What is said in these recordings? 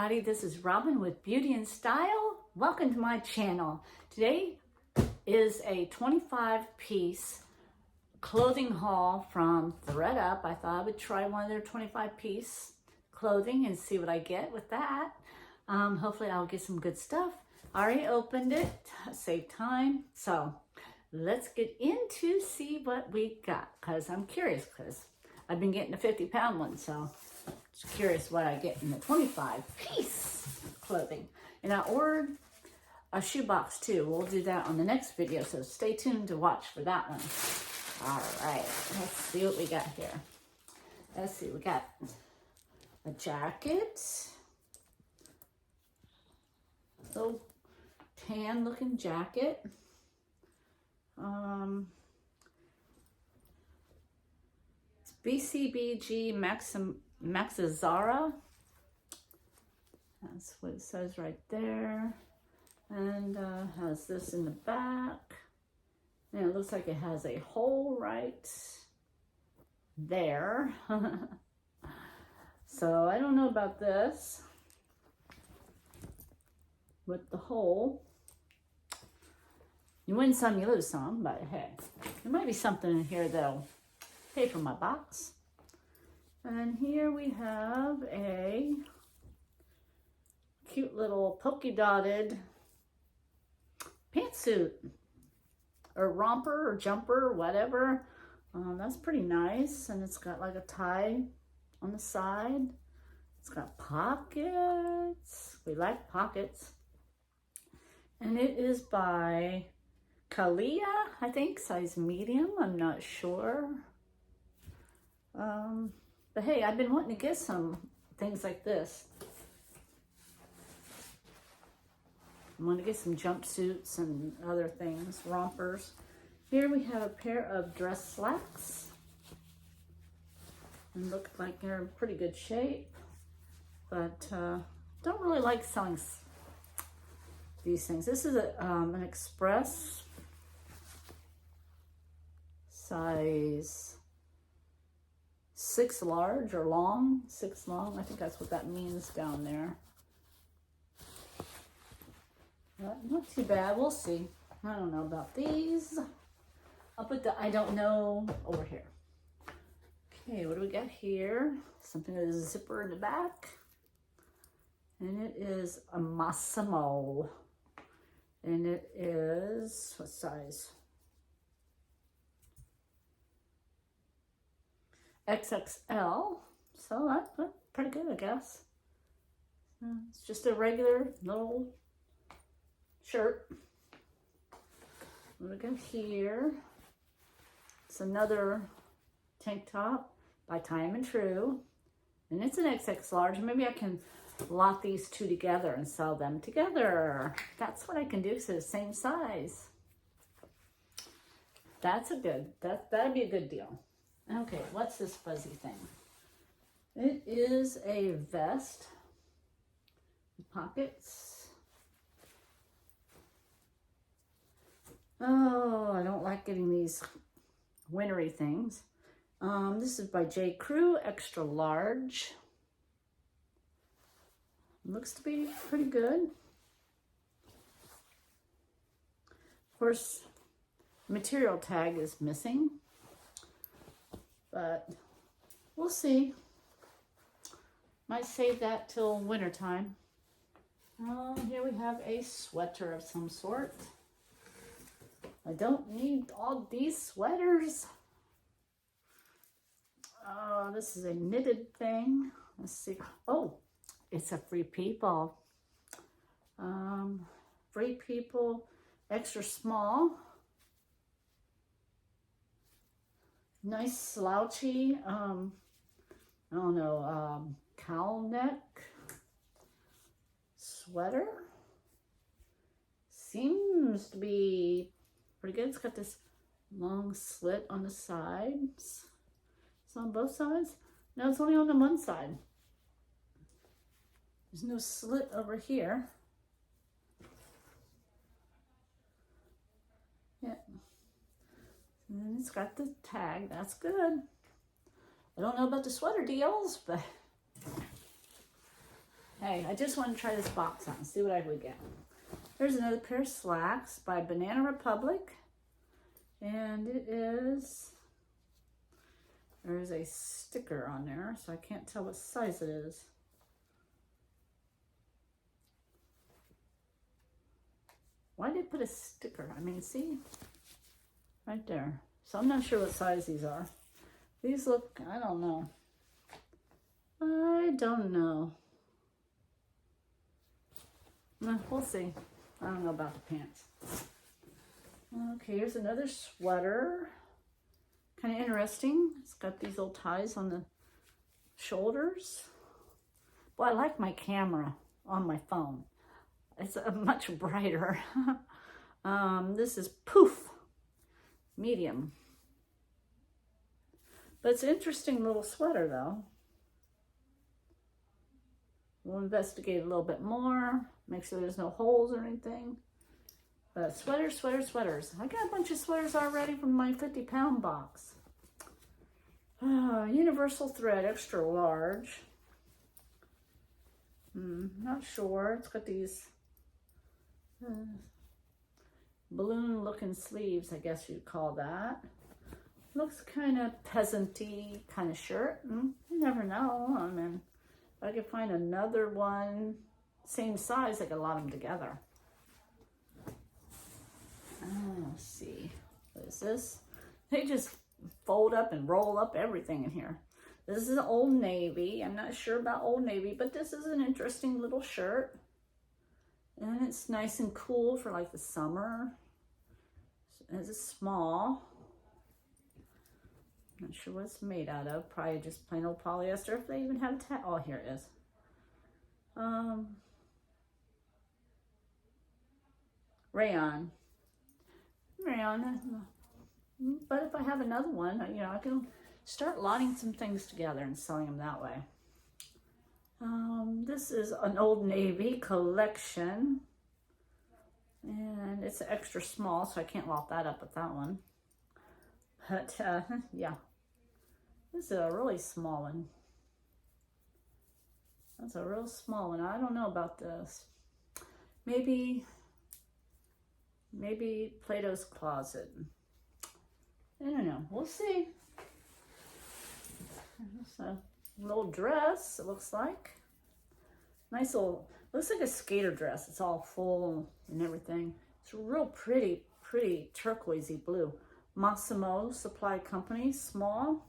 everybody, this is Robin with Beauty and Style. Welcome to my channel. Today is a 25-piece clothing haul from Thredup. I thought I would try one of their 25-piece clothing and see what I get with that. Hopefully I'll get some good stuff. I already opened it, save time. So let's get into see what we got, because I'm curious, because I've been getting the 50-pound one, so just curious what I get in the 25-piece clothing. And I ordered a shoebox too. We'll do that on the next video, so stay tuned to watch for that one. All right, let's see what we got here. Let's see, we got a jacket. Little tan looking jacket. It's BCBG Maxazara. That's what it says right there. And has this in the back. And it looks like it has a hole right there. So I don't know about this with the hole. You win some, you lose some, but hey, there might be something in here that'll pay for my box. And here we have a cute little polka dotted pantsuit or romper or jumper or whatever. That's pretty nice, and it's got like a tie on the side. It's got pockets. We like pockets. And it is by Kalia, I think, size medium. I'm not sure. But hey, I've been wanting to get some things like this. I want to get some jumpsuits and other things, rompers. Here we have a pair of dress slacks. And look like they're in pretty good shape. But don't really like selling these things. This is an express size 6 large or long, 6 long. I think that's what that means down there. Not too bad. We'll see. I don't know about these. I'll put the I don't know over here. Okay, what do we got here? Something with a zipper in the back. And it is a Massimo. And it is, what size? XXL. So that's pretty good, I guess. It's just a regular little shirt. What we got here? It's another tank top by Time and True. And it's an XX large. Maybe I can lot these two together and sell them together. That's what I can do, so the same size. That's a good, that'd be a good deal. Okay, what's this fuzzy thing? It is a vest with pockets. Oh, I don't like getting these wintry things. This is by J. Crew, extra large. Looks to be pretty good. Of course, material tag is missing, but we'll see. Might save that till winter time. Here we have a sweater of some sort. I don't need all these sweaters. Oh, this is a knitted thing. Let's see. Oh, it's a Free People. Free People, extra small. Nice slouchy, I don't know, cowl neck sweater. Seems to be pretty good. It's got this long slit on the sides. It's on both sides. No, it's only on the one side. There's no slit over here. Yeah. And then it's got the tag. That's good. I don't know about the sweater deals, but hey, I just want to try this box on and see what I would get. There's another pair of slacks by Banana Republic. And it is, there's a sticker on there, so I can't tell what size it is. Why did they put a sticker? I mean, see? Right there. So I'm not sure what size these are. These look, I don't know. I don't know. We'll see. I don't know about the pants. Okay, here's another sweater. Kind of interesting. It's got these little ties on the shoulders. Well, I like my camera on my phone. It's much brighter. This is Poof, medium. But it's an interesting little sweater though. We'll investigate a little bit more. Make sure there's no holes or anything. But sweaters, sweaters, sweaters. I got a bunch of sweaters already from my 50-pound box. Universal thread, extra large. Not sure. It's got these balloon-looking sleeves, I guess you'd call that. Looks kind of peasant-y kind of shirt. You never know. I mean, if I could find another one, same size, I could lot them together. Let's see. What is this? They just fold up and roll up everything in here. This is an Old Navy. I'm not sure about Old Navy, but this is an interesting little shirt. And it's nice and cool for like the summer. It's small. Not sure what it's made out of. Probably just plain old polyester. If they even have a tag. Oh, here it is. Rayon. But if I have another one, you know, I can start lotting some things together and selling them that way. This is an Old Navy collection. And it's extra small, so I can't lot that up with that one. But, yeah. This is a really small one. That's a real small one. I don't know about this. Maybe Plato's Closet. I don't know. We'll see. It's a little dress, it looks like. Nice little, looks like a skater dress. It's all full and everything. It's real pretty turquoisey blue. Massimo Supply Company, small.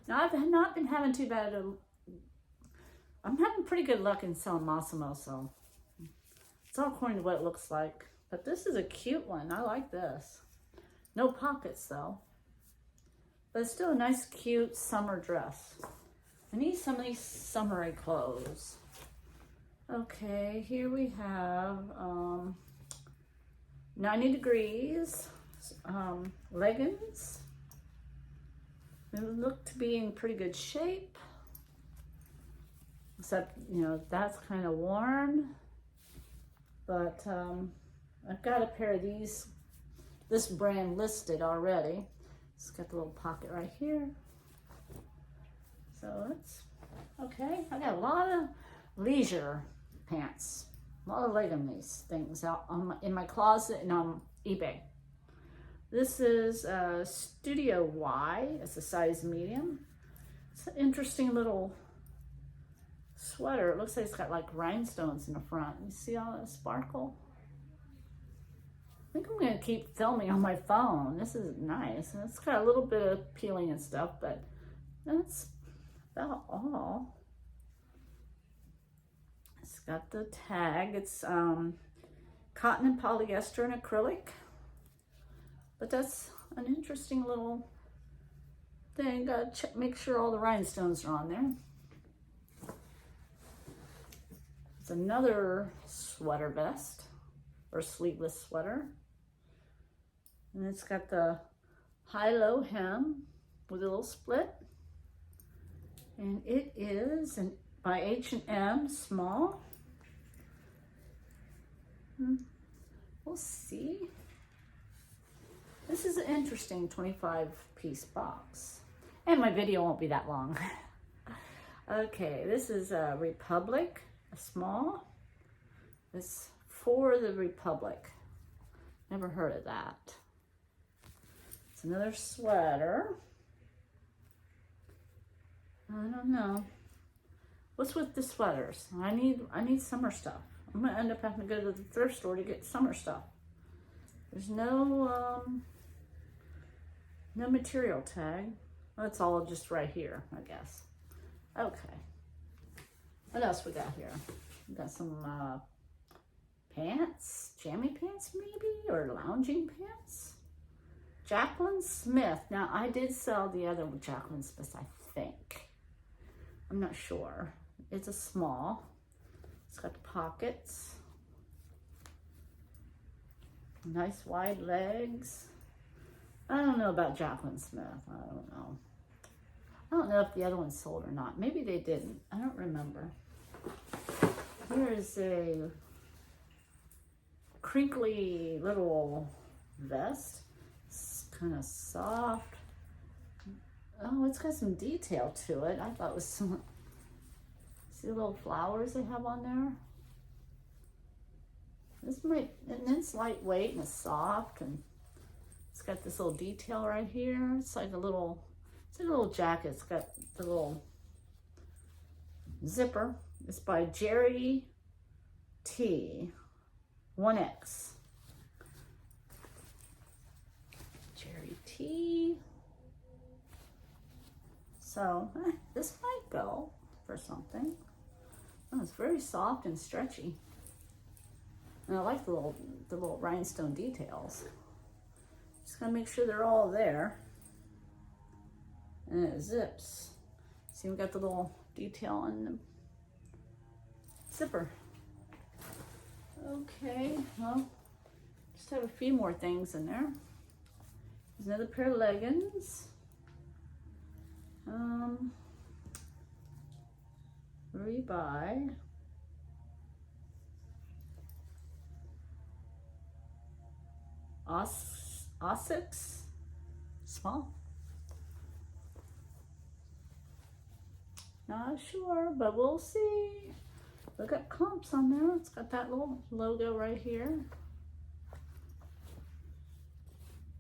Now, I've not been having too bad I'm having pretty good luck in selling Massimo, so it's all according to what it looks like. But this is a cute one. I like this. No pockets, though. But it's still a nice, cute summer dress. I need some of these summery clothes. Okay, here we have 90 degrees leggings. They look to be in pretty good shape. Except, you know, that's kind of worn. But I've got a pair of these, this brand listed already. It's got the little pocket right here. So it's okay. I got a lot of leisure pants, a lot of leg on these things out in my closet and on eBay. This is Studio Y. It's a size medium. It's an interesting little sweater. It looks like it's got like rhinestones in the front. You see all that sparkle? I think I'm going to keep filming on my phone. This is nice. And it's got a little bit of peeling and stuff, but that's about all. It's got the tag. It's cotton and polyester and acrylic. But that's an interesting little thing. Gotta check, make sure all the rhinestones are on there. It's another sweater vest or sleeveless sweater. And it's got the high-low hem with a little split. And it is by H&M, small. We'll see. This is an interesting 25-piece box. And my video won't be that long. Okay, this is Republic. a small. It's For the Republic. Never heard of that. It's another sweater. I don't know. What's with the sweaters? I need summer stuff. I'm gonna end up having to go to the thrift store to get summer stuff. There's no material tag. Well, it's all just right here, I guess. Okay. What else we got here? We got some pants, jammy pants maybe, or lounging pants. Jacqueline Smith. Now, I did sell the other Jacqueline Smith, I think. I'm not sure. It's a small. It's got pockets. Nice wide legs. I don't know about Jacqueline Smith. I don't know. I don't know if the other one sold or not. Maybe they didn't. I don't remember. Here is a crinkly little vest. It's kind of soft. Oh, it's got some detail to it. I thought it was some... See the little flowers they have on there? And it's lightweight and it's soft, and it's got this little detail right here. It's like a little jacket. It's got the little zipper. It's by Jerry T. 1X. Jerry T. So this might go for something. Oh, it's very soft and stretchy. And I like the little rhinestone details. Just gotta make sure they're all there. And it zips. See, we got the little detail on the zipper. Okay, well, just have a few more things in there. There's another pair of leggings. Rebuy. Osix, small. Not sure, but we'll see. Look at clumps on there. It's got that little logo right here.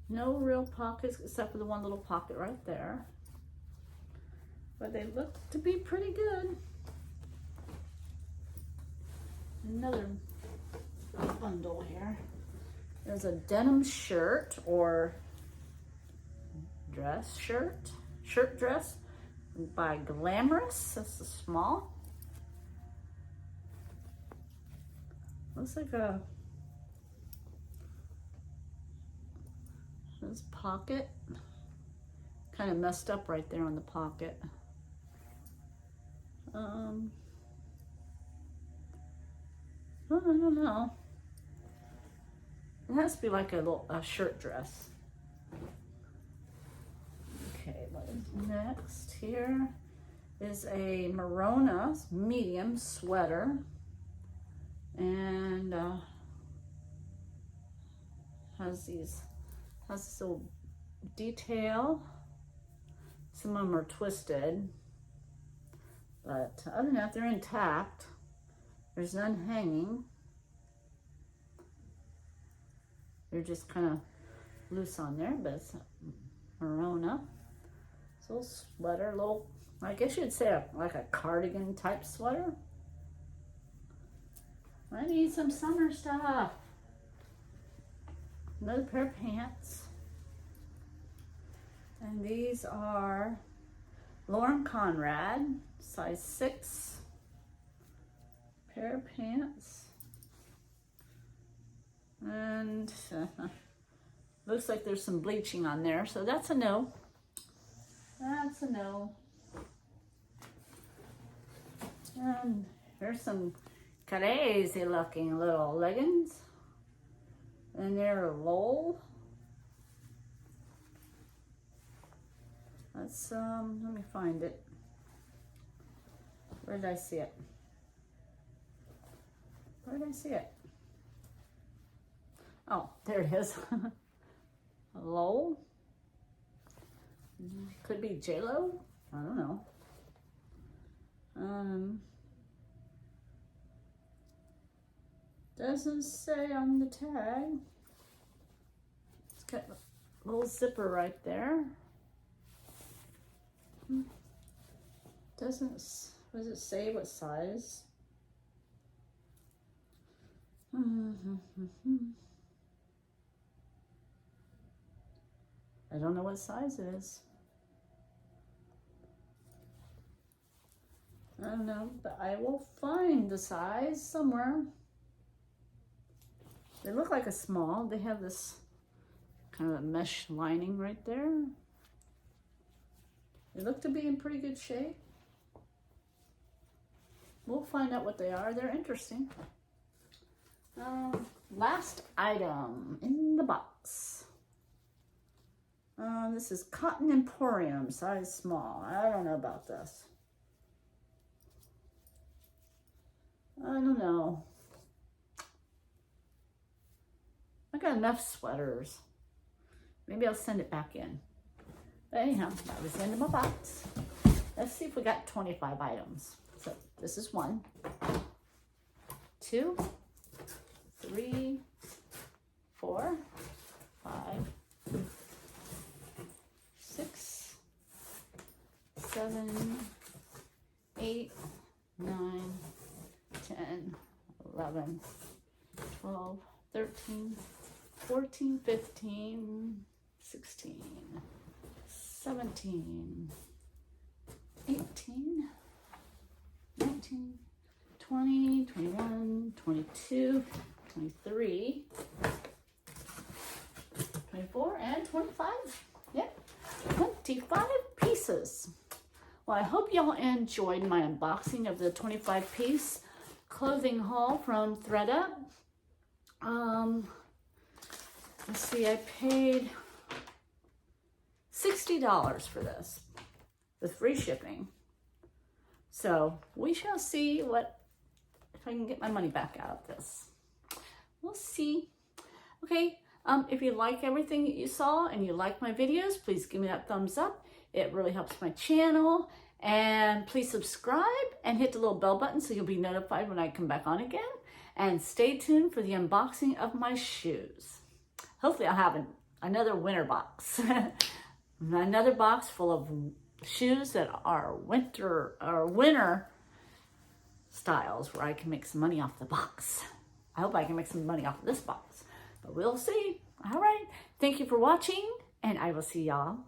No real pockets except for the one little pocket right there. But they look to be pretty good. Another bundle here. There's a denim shirt or shirt dress by Glamorous. That's the small. Looks like this pocket. Kind of messed up right there on the pocket. I don't know. It has to be like a shirt dress. Okay, what is next here? Is a Merona medium sweater. And has this little detail. Some of them are twisted. But other than that, they're intact. There's none hanging. They're just kind of loose on there, but it's Merona. It's a little sweater, little, I guess you'd say like a cardigan type sweater. I need some summer stuff. Another pair of pants. And these are Lauren Conrad, size 6. Pair of pants. And looks like there's some bleaching on there, so that's a no. That's a no. And there's some crazy looking little leggings. And they're Lowell. Let's let me find it. Where did I see it? Where did I see it? Oh, there it is. Lowell. Could be J-Lo. I don't know. Doesn't say on the tag. It's got a little zipper right there. Does it say what size? I don't know what size it is. I don't know, but I will find the size somewhere. They look like a small. They have this kind of a mesh lining right there. They look to be in pretty good shape. We'll find out what they are. They're interesting. Last item in the box. This is Cotton Emporium, size small. I don't know about this. I don't know. I got enough sweaters. Maybe I'll send it back in. But anyhow, that was the end of my box. Let's see if we got 25 items. So this is 1, 2, 3, 4, 5, 6, 7, 8, 9, 10, 11, 12, 13, 14, 15, 16, 17, 18, 19, 20, 21, 22, 23, 24, and 25. Yep, 25 pieces. Well, I hope y'all enjoyed my unboxing of the 25-piece clothing haul from Thredup. Let's see, I paid $60 for this with free shipping. So we shall see if I can get my money back out of this. We'll see. Okay, if you like everything that you saw and you like my videos, please give me that thumbs up. It really helps my channel. And please subscribe and hit the little bell button so you'll be notified when I come back on again. And stay tuned for the unboxing of my shoes. Hopefully I'll have another winter box. Another box full of shoes that are winter styles where I can make some money off the box. I hope I can make some money off of this box, but we'll see. All right. Thank you for watching, and I will see y'all